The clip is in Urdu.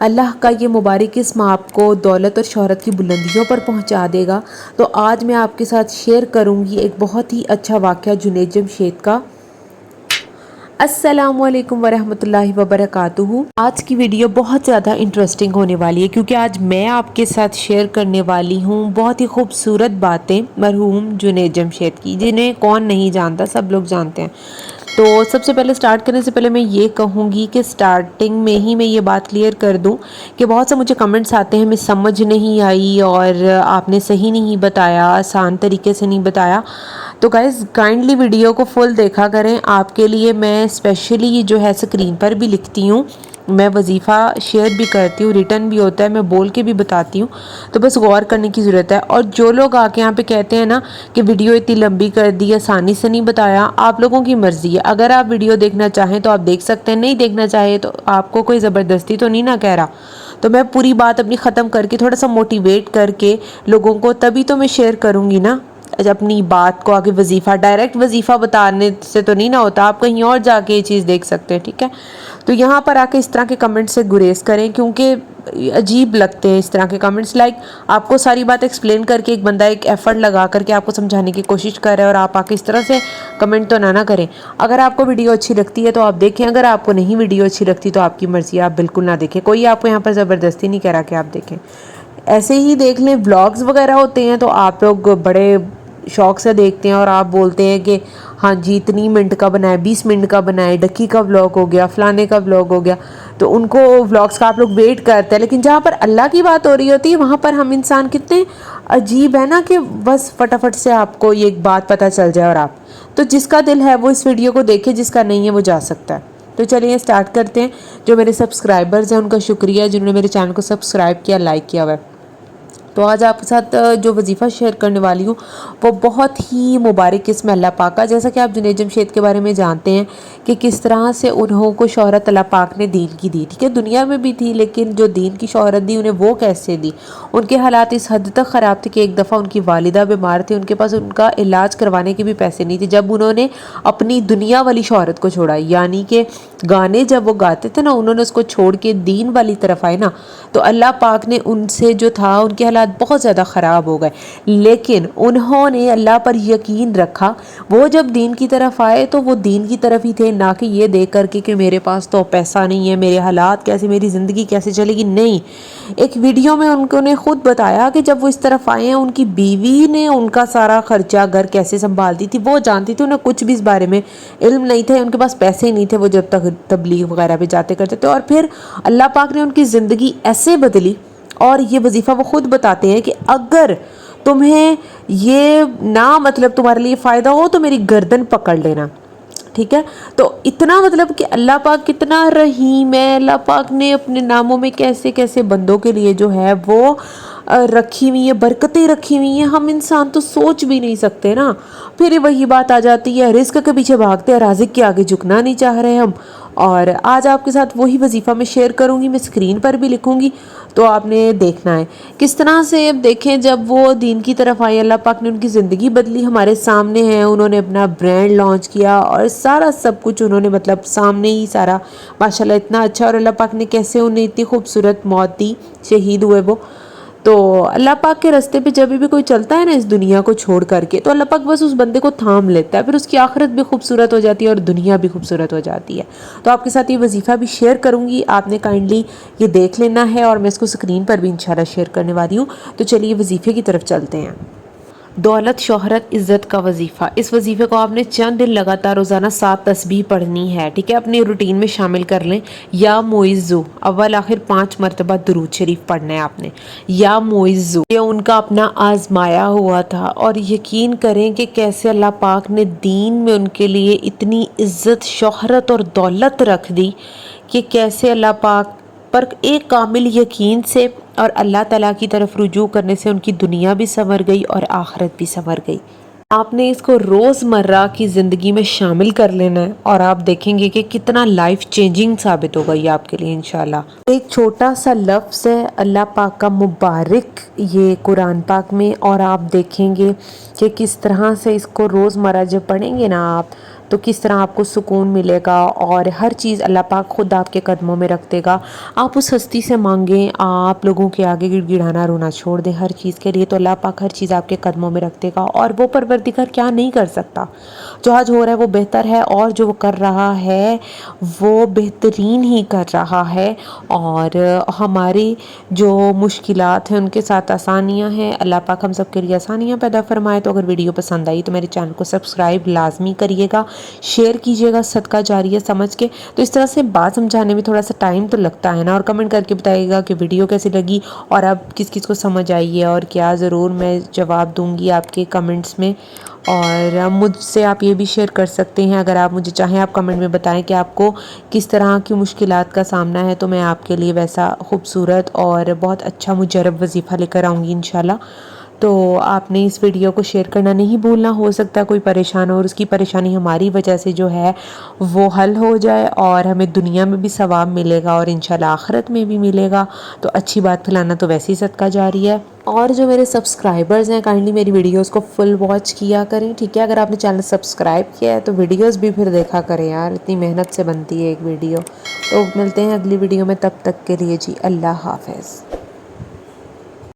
اللہ کا یہ مبارک اسم آپ کو دولت اور شہرت کی بلندیوں پر پہنچا دے گا۔ تو آج میں آپ کے ساتھ شیئر کروں گی ایک بہت ہی اچھا واقعہ جنید جمشید کا۔ السلام علیکم ورحمۃ اللہ وبرکاتہ۔ آج کی ویڈیو بہت زیادہ انٹرسٹنگ ہونے والی ہے کیونکہ آج میں آپ کے ساتھ شیئر کرنے والی ہوں بہت ہی خوبصورت باتیں مرحوم جنید جمشید کی، جنہیں کون نہیں جانتا، سب لوگ جانتے ہیں۔ تو سب سے پہلے سٹارٹ کرنے سے پہلے میں یہ کہوں گی کہ سٹارٹنگ میں ہی میں یہ بات کلیئر کر دوں کہ بہت سے مجھے کمنٹس آتے ہیں، ہمیں سمجھ نہیں آئی اور آپ نے صحیح نہیں بتایا، آسان طریقے سے نہیں بتایا۔ تو گائز کائنڈلی ویڈیو کو فل دیکھا کریں، آپ کے لیے میں اسپیشلی جو ہے اسکرین پر بھی لکھتی ہوں، میں وظیفہ شیئر بھی کرتی ہوں، ریٹن بھی ہوتا ہے، میں بول کے بھی بتاتی ہوں، تو بس غور کرنے کی ضرورت ہے۔ اور جو لوگ آ کے یہاں پہ کہتے ہیں نا کہ ویڈیو اتنی لمبی کر دی، آسانی سے نہیں بتایا، آپ لوگوں کی مرضی ہے، اگر آپ ویڈیو دیکھنا چاہیں تو آپ دیکھ سکتے ہیں، نہیں دیکھنا چاہے تو آپ کو کوئی زبردستی تو نہیں نہ کہہ رہا۔ تو میں پوری بات اپنی ختم کر کے تھوڑا سا موٹیویٹ کر کے لوگوں کو تبھی تو میں شیئر کروں گی نا اپنی بات کو آگے۔ وظیفہ ڈائریکٹ وظیفہ بتانے سے تو نہیں نہ ہوتا، آپ کہیں اور جا کے یہ چیز دیکھ سکتے ہیں، ٹھیک ہے؟ تو یہاں پر آ کے اس طرح کے کمنٹ سے گریز کریں کیونکہ عجیب لگتے ہیں اس طرح کے کمنٹس، لائک آپ کو ساری بات ایکسپلین کر کے ایک بندہ ایک ایفرٹ لگا کر کے آپ کو سمجھانے کی کوشش کر رہا ہے اور آپ آ کے اس طرح سے کمنٹ تو نہ کریں۔ اگر آپ کو ویڈیو اچھی لگتی ہے تو آپ دیکھیں، اگر آپ کو نہیں ویڈیو اچھی لگتی تو آپ کی مرضی ہے، آپ بالکل نہ دیکھیں، کوئی آپ کو یہاں پر زبردستی نہیں کہہ رہا کہ آپ دیکھیں۔ ایسے ہی دیکھ لیں، ولاگز وغیرہ ہوتے ہیں تو آپ لوگ بڑے شوق سے دیکھتے ہیں اور آپ بولتے ہیں کہ ہاں جی اتنی منٹ کا بنائے، 20 منٹ کا بنائے، ڈکی کا ولاگ ہو گیا، فلانے کا ولاگ ہو گیا، تو ان کو ولاگس کا آپ لوگ ویٹ کرتے ہیں۔ لیکن جہاں پر اللہ کی بات ہو رہی ہوتی ہے وہاں پر ہم انسان کتنے عجیب ہے نا کہ بس فٹافٹ سے آپ کو یہ ایک بات پتہ چل جائے، اور آپ تو جس کا دل ہے وہ اس ویڈیو کو دیکھے، جس کا نہیں ہے وہ جا سکتا ہے۔ تو چلیے اسٹارٹ کرتے ہیں۔ جو میرے سبسکرائبرز ہیں ان کا شکریہ جنہوں نے میرے چینل کو سبسکرائب کیا، لائک کیا ہوا ہے۔ تو آج آپ کے ساتھ جو وظیفہ شیئر کرنے والی ہوں وہ بہت ہی مبارک اسم اللہ پاک کا، جیسا کہ آپ جنید جمشید کے بارے میں جانتے ہیں کہ کس طرح سے انہوں کو شہرت اللہ پاک نے دین کی دی، ٹھیک ہے؟ دنیا میں بھی تھی لیکن جو دین کی شہرت دی انہیں وہ کیسے دی؟ ان کے حالات اس حد تک خراب تھے کہ ایک دفعہ ان کی والدہ بیمار تھی، ان کے پاس ان کا علاج کروانے کے بھی پیسے نہیں تھے، جب انہوں نے اپنی دنیا والی شہرت کو چھوڑا، یعنی کہ گانے جب وہ گاتے تھے نا، انہوں نے اس کو چھوڑ کے دین والی طرف آئے نا، تو اللہ پاک نے ان سے جو تھا ان کے حالات بہت زیادہ خراب ہو گئے، لیکن انہوں نے اللہ پر یقین رکھا۔ وہ جب دین کی طرف آئے تو وہ دین کی طرف ہی تھے، نہ کہ یہ دیکھ کر کے کہ میرے پاس تو پیسہ نہیں ہے، میرے حالات کیسے، میری زندگی کیسے چلے گی۔ نہیں، ایک ویڈیو میں ان کو نے خود بتایا کہ جب وہ اس طرف آئے ہیں ان کی بیوی نے ان کا سارا خرچہ گھر کیسے سنبھالتی تھی وہ جانتی تھی، انہیں کچھ بھی اس بارے میں علم نہیں تھے، ان کے پاس پیسے ہی نہیں تھے، وہ جب تک تبلیغ وغیرہ پہ جاتے کرتے تھے، اور پھر اللہ پاک نے ان کی زندگی ایسے بدلی۔ اور یہ وظیفہ وہ خود بتاتے ہیں کہ اگر تمہیں یہ نہ مطلب تمہارے لیے فائدہ ہو تو میری گردن پکڑ لینا، ٹھیک ہے؟ تو اتنا مطلب کہ اللہ پاک کتنا رحیم ہے، اللہ پاک نے اپنے ناموں میں کیسے کیسے بندوں کے لیے جو ہے وہ رکھی ہوئی ہیں، برکتیں رکھی ہوئی ہیں، ہم انسان تو سوچ بھی نہیں سکتے نا۔ پھر وہی بات آ جاتی ہے، رزق کے پیچھے بھاگتے ہیں، رازق کے آگے جھکنا نہیں چاہ رہے ہم۔ اور آج آپ کے ساتھ وہی وظیفہ میں شیئر کروں گی، میں اسکرین پر بھی لکھوں گی، تو آپ نے دیکھنا ہے کس طرح سے۔ اب دیکھیں جب وہ دین کی طرف آئے، اللہ پاک نے ان کی زندگی بدلی، ہمارے سامنے ہے، انہوں نے اپنا برانڈ لانچ کیا اور سارا سب کچھ انہوں نے مطلب سامنے ہی سارا ماشاءاللہ اتنا اچھا، اور اللہ پاک نے کیسے انہیں اتنی خوبصورت موت دی، شہید ہوئے وہ۔ تو اللہ پاک کے راستے پہ جب بھی کوئی چلتا ہے نا اس دنیا کو چھوڑ کر کے، تو اللہ پاک بس اس بندے کو تھام لیتا ہے، پھر اس کی آخرت بھی خوبصورت ہو جاتی ہے اور دنیا بھی خوبصورت ہو جاتی ہے۔ تو آپ کے ساتھ یہ وظیفہ بھی شیئر کروں گی، آپ نے کائنڈلی یہ دیکھ لینا ہے، اور میں اس کو اسکرین پر بھی انشاءاللہ شیئر کرنے والی ہوں۔ تو چلیے وظیفے کی طرف چلتے ہیں۔ دولت، شہرت، عزت کا وظیفہ۔ اس وظیفے کو آپ نے چند دن لگاتار روزانہ 7 تسبیح پڑھنی ہے، ٹھیک ہے؟ اپنی روٹین میں شامل کر لیں۔ یا معزو، اول آخر 5 مرتبہ درود شریف پڑھنا ہے آپ نے۔ یا معزو، یہ ان کا اپنا آزمایا ہوا تھا، اور یقین کریں کہ کیسے اللہ پاک نے دین میں ان کے لیے اتنی عزت، شہرت اور دولت رکھ دی کہ کیسے اللہ پاک پر ایک کامل یقین سے اور اللہ تعالیٰ کی طرف رجوع کرنے سے ان کی دنیا بھی سنور گئی اور آخرت بھی سنور گئی۔ آپ نے اس کو روز مرہ کی زندگی میں شامل کر لینا ہے، اور آپ دیکھیں گے کہ کتنا لائف چینجنگ ثابت ہوگا یہ آپ کے لیے انشاءاللہ۔ ایک چھوٹا سا لفظ ہے اللہ پاک کا مبارک، یہ قرآن پاک میں، اور آپ دیکھیں گے کہ کس طرح سے اس کو روز مرہ جب پڑھیں گے نا آپ، تو کس طرح آپ کو سکون ملے گا، اور ہر چیز اللہ پاک خود آپ کے قدموں میں رکھ دے گا۔ آپ اس ہستی سے مانگیں، آپ لوگوں کے آگے گڑ گڑانا رونا چھوڑ دیں ہر چیز کے لیے، تو اللہ پاک ہر چیز آپ کے قدموں میں رکھ دے گا۔ اور وہ پروردگار کیا نہیں کر سکتا؟ جو آج ہو رہا ہے وہ بہتر ہے، اور جو وہ کر رہا ہے وہ بہترین ہی کر رہا ہے۔ اور ہماری جو مشکلات ہیں ان کے ساتھ آسانیاں ہیں، اللہ پاک ہم سب کے لیے آسانیاں پیدا فرمائے۔ تو اگر ویڈیو پسند آئی تو میرے چینل کو سبسکرائب لازمی کریے گا، شیئر کیجیے گا صدقہ جاریہ سمجھ کے۔ تو اس طرح سے بات سمجھانے میں تھوڑا سا ٹائم تو لگتا ہے نا، اور کمنٹ کر کے بتائیے گا کہ ویڈیو کیسی لگی، اور اب کس کس کو سمجھ آئی ہے اور کیا، ضرور میں جواب دوں گی آپ کے کمنٹس میں۔ اور مجھ سے آپ یہ بھی شیئر کر سکتے ہیں، اگر آپ مجھے چاہیں آپ کمنٹ میں بتائیں کہ آپ کو کس طرح کی مشکلات کا سامنا ہے، تو میں آپ کے لیے ویسا خوبصورت اور بہت اچھا مجرب وظیفہ لے کر آؤں گی انشاءاللہ۔ تو آپ نے اس ویڈیو کو شیئر کرنا نہیں بھولنا، ہو سکتا ہے کوئی پریشان ہو اور اس کی پریشانی ہماری وجہ سے جو ہے وہ حل ہو جائے، اور ہمیں دنیا میں بھی ثواب ملے گا اور انشاءاللہ آخرت میں بھی ملے گا۔ تو اچھی بات پھیلانا تو ویسے ہی صدقہ جاری ہے۔ اور جو میرے سبسکرائبرز ہیں، کائنڈلی میری ویڈیوز کو فل واچ کیا کریں، ٹھیک ہے؟ اگر آپ نے چینل سبسکرائب کیا ہے تو ویڈیوز بھی پھر دیکھا کریں یار، اتنی محنت سے بنتی ہے ایک ویڈیو۔ تو ملتے ہیں اگلی ویڈیو میں، تب تک کے لیے جی اللہ حافظ۔